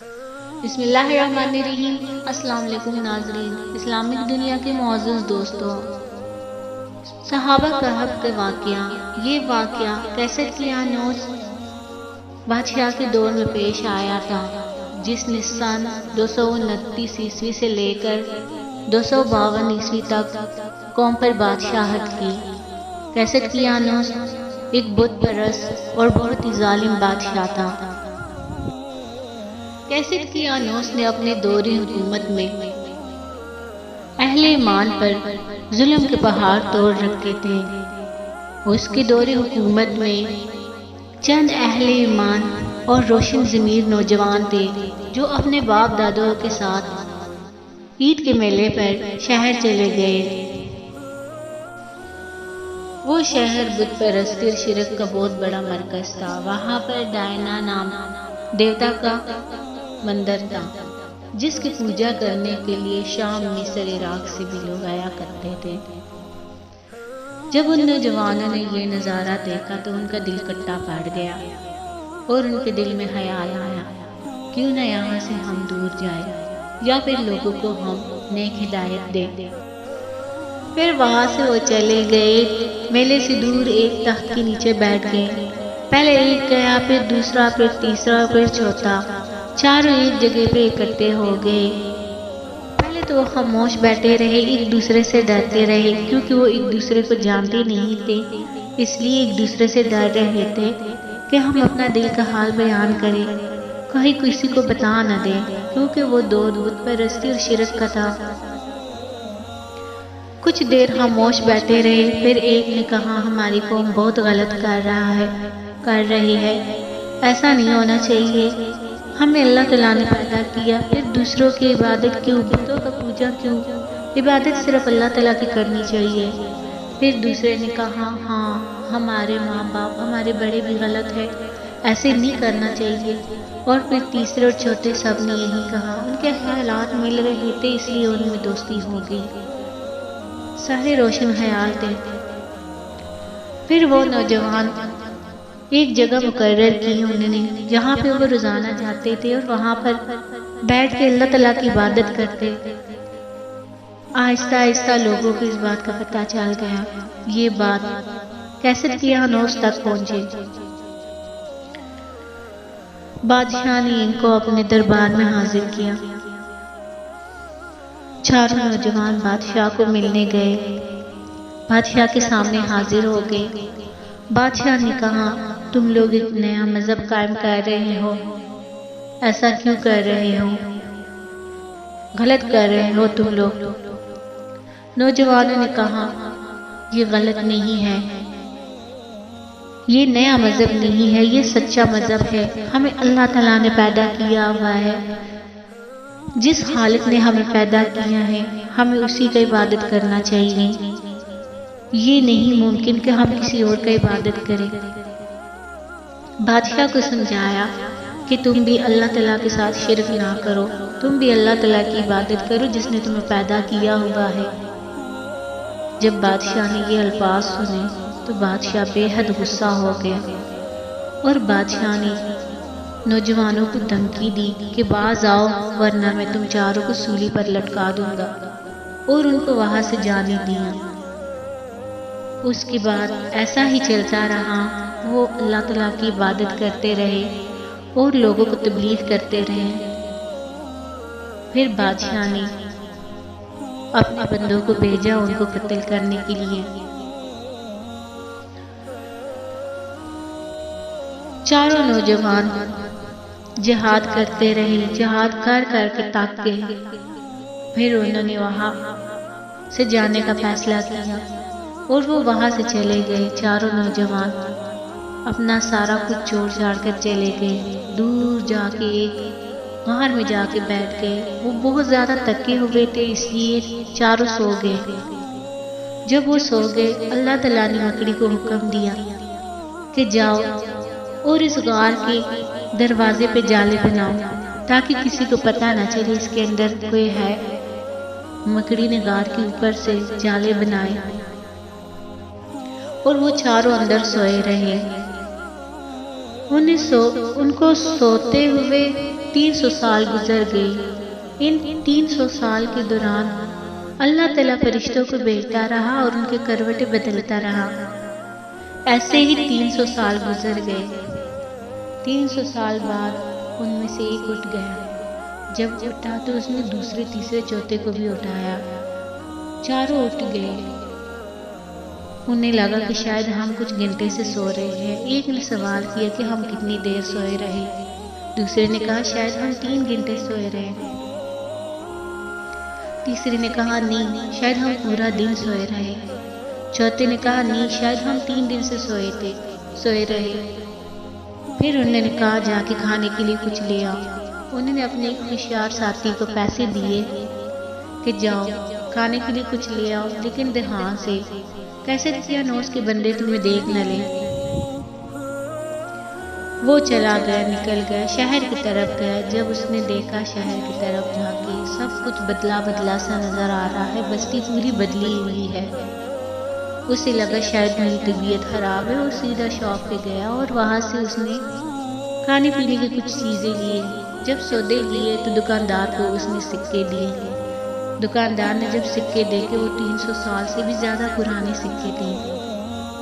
بسم اللہ الرحمن الرحیم۔ السلام علیکم ناظرین، اسلامک دنیا کے معزز دوستوں، صحابہ کہف کے واقعہ۔ یہ واقعہ کیسٹیانوس بادشاہ کے دور میں پیش آیا تھا، جس نے سن 229 عیسوی سے لے کر 252 عیسوی تک قوم پر بادشاہت کی۔ کیسٹیانوس ایک بت پرست اور بہت ہی ظالم بادشاہ تھا۔ کیسٹیانوس نے اپنے دور حکومت میں اہل ایمان پر ظلم کے پہاڑ توڑ رکھے تھے۔ اس کے دور حکومت میں چند اہل ایمان اور روشن ضمیر نوجوان تھے جو اپنے باپ دادوں کے ساتھ عید کے میلے پر شہر چلے گئے۔ وہ شہر بت پرستی اور شرک کا بہت بڑا مرکز تھا۔ وہاں پر ڈائنا نام دیوتا کا مندر تھا، جس کی پوجا کرنے کے لیے شام، مصر، عراق سے بھی لوگ آیا کرتے تھے۔ جب ان نوجوانوں نے یہ نظارہ دیکھا تو ان کا دل کٹا پھٹ گیا اور ان کے دل میں خیال آیا، کیوں نہ یہاں سے ہم دور جائیں یا پھر لوگوں کو ہم نیک ہدایت دیں۔ پھر وہاں سے وہ چلے گئے، میلے سے دور ایک تخت کے نیچے بیٹھ گئے۔ پہلے ایک گیا، پھر دوسرا، پھر تیسرا، پھر چوتھا، چاروں ایک جگہ پہ اکٹھے ہو گئے۔ پہلے تو وہ خاموش بیٹھے رہے، ایک دوسرے سے ڈرتے رہے، کیونکہ وہ ایک دوسرے کو جانتے نہیں تھے، اس لیے ایک دوسرے سے ڈر رہے تھے کہ ہم اپنا دل کا حال بیان کریں، کہیں کسی کو بتا نہ دیں، کیونکہ وہ دور بت پرستی اور شرک کا تھا۔ کچھ دیر خاموش بیٹھے رہے، پھر ایک نے کہا، ہماری قوم بہت غلط کر رہی ہے، ایسا نہیں ہونا چاہیے۔ ہمیں اللہ تعالیٰ نے پیدا کیا، پھر دوسروں کی عبادت کیوں، بتوں کا پوجا کیوں؟ عبادت صرف اللہ تعالیٰ کی کرنی چاہیے۔ پھر دوسرے نے کہا، ہاں، ہمارے ماں باپ، ہمارے بڑے بھی غلط ہے، ایسے نہیں کرنا چاہیے۔ اور پھر تیسرے اور چوتھے سب نے یہی کہا۔ ان کے خیالات مل رہے تھے، اس لیے ان میں دوستی ہو گئی، سارے روشن خیال تھے۔ پھر وہ نوجوان ایک جگہ مقرر کی انہوں نے، جہاں پہ وہ روزانہ جاتے تھے اور وہاں پر بیٹھ کے اللہ تعالیٰ کی عبادت کرتے۔ آہستہ آہستہ لوگوں کو اس بات کا پتہ چل گیا، یہ بات کیسٹیانوس تک پہنچی۔ بادشاہ نے ان کو اپنے دربار میں حاضر کیا۔ چاروں نوجوان بادشاہ کو ملنے گئے، بادشاہ کے سامنے حاضر ہو گئے۔ بادشاہ نے کہا، تم لوگ ایک نیا مذہب قائم کر رہے ہو، ایسا کیوں کر رہے ہو؟ غلط کر رہے ہو تم لوگ۔ نوجوانوں نے کہا، یہ غلط نہیں ہے، یہ نیا مذہب نہیں ہے، یہ سچا مذہب ہے۔ ہمیں اللہ تعالیٰ نے پیدا کیا ہوا ہے، جس خالق نے ہمیں پیدا کیا ہے، ہمیں اسی کا عبادت کرنا چاہیے۔ یہ نہیں ممکن کہ ہم کسی اور کا عبادت کریں۔ بادشاہ کو سمجھایا کہ تم بھی اللہ تعالیٰ کے ساتھ شرک نہ کرو، تم بھی اللہ تعالیٰ کی عبادت کرو جس نے تمہیں پیدا کیا ہوا ہے۔ جب بادشاہ نے یہ الفاظ سنے تو بادشاہ بے حد غصہ ہو گیا، اور بادشاہ نے نوجوانوں کو دھمکی دی کہ باز آؤ ورنہ میں تم چاروں کو سولی پر لٹکا دوں گا، اور ان کو وہاں سے جانے دیا۔ اس کے بعد ایسا ہی چلتا رہا، وہ اللہ تعالیٰ کی عبادت کرتے رہے اور لوگوں کو تبلیغ کرتے رہے۔ پھر بادشاہ نے اپنے بندوں کو بھیجا ان کو قتل کرنے کے لیے۔ چاروں نوجوان جہاد کرتے رہے، جہاد کر کے تاک گئے۔ پھر انہوں نے وہاں سے جانے کا فیصلہ کیا اور وہ وہاں سے چلے گئے۔ چاروں نوجوان اپنا سارا کچھ چھوڑ چھاڑ کر چلے گئے، دور جا کے ایک غار میں جا کے بیٹھ گئے۔ وہ بہت زیادہ تھکے ہوئے تھے، اس لیے چاروں سو گئے۔ جب وہ سو گئے، اللہ تعالیٰ نے مکڑی کو حکم دیا کہ جاؤ اور اس غار کے دروازے پہ جالے بناؤ تاکہ کسی کو پتہ نہ چلے اس کے اندر کوئی ہے۔ مکڑی نے غار کے اوپر سے جالے بنائے اور وہ چاروں اندر سوئے رہے۔ ان کو سوتے ہوئے 300 سال گزر گئے۔ ان 300 سال کے دوران اللہ تعالیٰ فرشتوں کو بھیجتا رہا اور ان کے کروٹیں بدلتا رہا۔ ایسے ہی 300 سال گزر گئے۔ 300 سال بعد ان میں سے ایک اٹھ گیا۔ جب اٹھا تو اس نے دوسرے تیسرے چوتھے کو بھی اٹھایا۔ چاروں اٹھ گئے۔ انہیں لگا کہ شاید ہم کچھ گھنٹے سے سو رہے ہیں۔ ایک نے سوال کیا کہ ہم کتنی دیر سوئے رہے؟ دوسرے نے کہا شاید ہم 3 گھنٹے سوئے رہے۔ تیسرے نے کہا نہیں، شاید ہم پورا دن سوئے رہے۔ چوتھے نے کہا نہیں، شاید ہم 3 دن سے سوئے رہے۔ پھر انہوں نے کہا جا کے کھانے کے لیے کچھ لے آؤ۔ انہوں نے اپنے ایک ہوشیار ساتھی کو پیسے دیے کہ جاؤ کھانے کے لیے کچھ لے آؤ، لیکن دھیان سے، کیسے کیا نوس کے بندے تمہیں دیکھ نہ لیں۔ وہ چلا گیا، نکل گیا، شہر کی طرف گیا۔ جب اس نے دیکھا شہر کی طرف جھانکے، سب کچھ بدلا بدلا سا نظر آ رہا ہے، بستی پوری بدلی ہوئی ہے۔ اسے لگا شاید میری طبیعت خراب ہے، اور سیدھا شاپ پہ گیا اور وہاں سے اس نے کھانے پینے کی کچھ چیزیں لیے۔ جب سودے لیے تو دکاندار کو اس نے سکے دیے۔ دکاندار نے جب سکے دیکھے، وہ 300 سال سے بھی زیادہ پرانے سکے تھے۔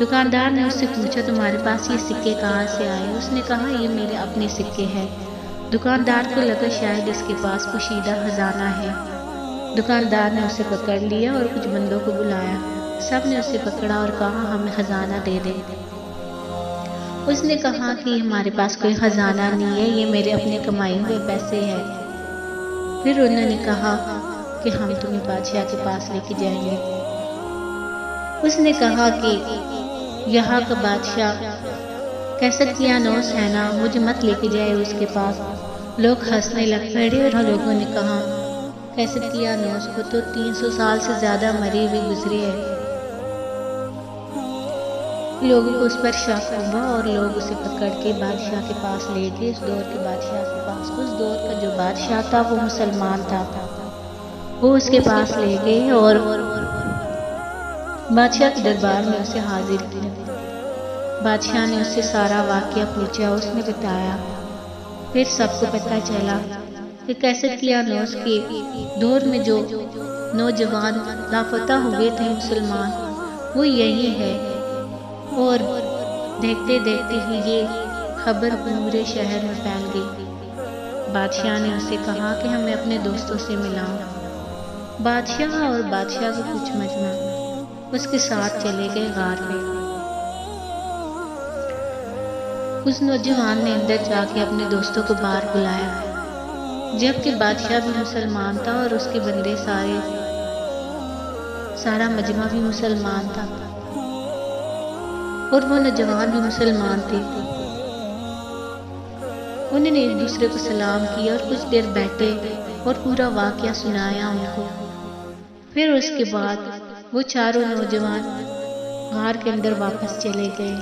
دکاندار نے اس سے پوچھا تمہارے پاس یہ سکے کہاں سے آئے؟ اس نے کہا یہ میرے اپنے سکے ہیں۔ دکاندار کو لگا شاید اس کے پاس پوشیدہ خزانہ ہے۔ دکاندار نے اسے پکڑ لیا اور کچھ بندوں کو بلایا۔ سب نے اسے پکڑا اور کہا ہمیں خزانہ دے دے۔ اس نے کہا کہ ہمارے پاس کوئی خزانہ نہیں ہے، یہ میرے اپنے کمائے ہوئے پیسے ہیں۔ پھر انہوں نے کہا کہ ہم تمہیں بادشاہ کے پاس لے کے جائیں گے۔ اس نے کہا کہ یہاں کا بادشاہ کیسکیانوس ہے نا، مجھے مت لے کے جائے اس کے پاس۔ لوگ ہنسنے لگ پڑے اور لوگوں نے کہا کیسکیانوس کو تو 300 سال سے زیادہ مرے ہوئے گزرے ہیں۔ لوگوں کو اس پر شک ہوا اور لوگ اسے پکڑ کے بادشاہ کے پاس لے گئے، اس دور کے بادشاہ کے پاس۔ اس دور کا جو بادشاہ تھا وہ مسلمان تھا۔ وہ اس کے پاس لے گئے اور بادشاہ کے دربار میں اسے حاضر کیا۔ بادشاہ نے اس سے سارا واقعہ پوچھا، اس نے بتایا۔ پھر سب کو پتہ چلا کہ کیسکیانوس کے دور میں جو نوجوان لاپتہ ہوئے تھے مسلمان، وہ یہی ہے۔ اور دیکھتے دیکھتے ہی یہ خبر پورے شہر میں پھیل گئی۔ بادشاہ نے اسے کہا کہ ہمیں اپنے دوستوں سے ملاؤ۔ بادشاہ اور بادشاہ کا کچھ مجمع اس کے ساتھ چلے گئے غار میں۔ اس نوجوان نے اندر جا کے اپنے دوستوں کو باہر بلایا، جبکہ بادشاہ بھی مسلمان تھا اور اس کے بندے سارا مجمع بھی مسلمان تھا، اور وہ نوجوان بھی مسلمان تھے۔ انہوں نے ایک دوسرے کو سلام کیا اور کچھ دیر بیٹھے اور پورا واقعہ سنایا ان کو۔ پھر اس کے بعد وہ چاروں نوجوان غار کے اندر واپس چلے گئے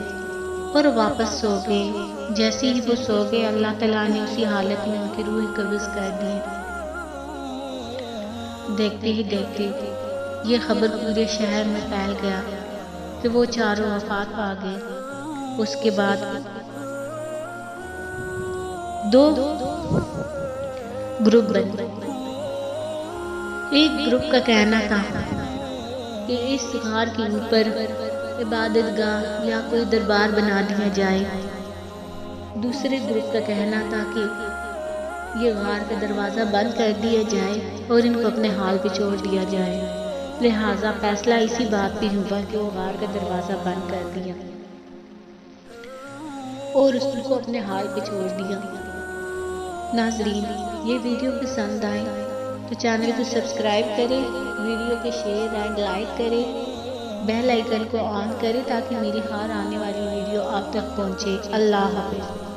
اور واپس سو گئے۔ جیسے ہی وہ سو گئے، اللہ تعالیٰ نے اسی حالت میں ان کی روح قبض کر دی۔ دیکھتے ہی دیکھتے یہ خبر پورے شہر میں پھیل گیا کہ وہ چاروں وفات پا گئے۔ اس کے بعد 2 گروپ بنے۔ ایک گروپ کا کہنا تھا کہ اس غار کے اوپر عبادت گاہ یا کوئی دربار بنا دیا جائے۔ دوسرے گروپ کا کہنا تھا کہ یہ غار کا دروازہ بند کر دیا جائے اور ان کو اپنے حال پہ چھوڑ دیا جائے۔ لہٰذا فیصلہ اسی بات پہ ہوا کہ وہ غار کا دروازہ بند کر دیا اور اس کو اپنے حال پہ چھوڑ دیا۔ ناظرین، یہ ویڈیو پسند آئے تو چینل کو سبسکرائب کریں، ویڈیو کے شیئر اینڈ لائک کریں، بیل آئیکن کو آن کریں تاکہ میری ہر آنے والی ویڈیو آپ تک پہنچے۔ اللہ حافظ۔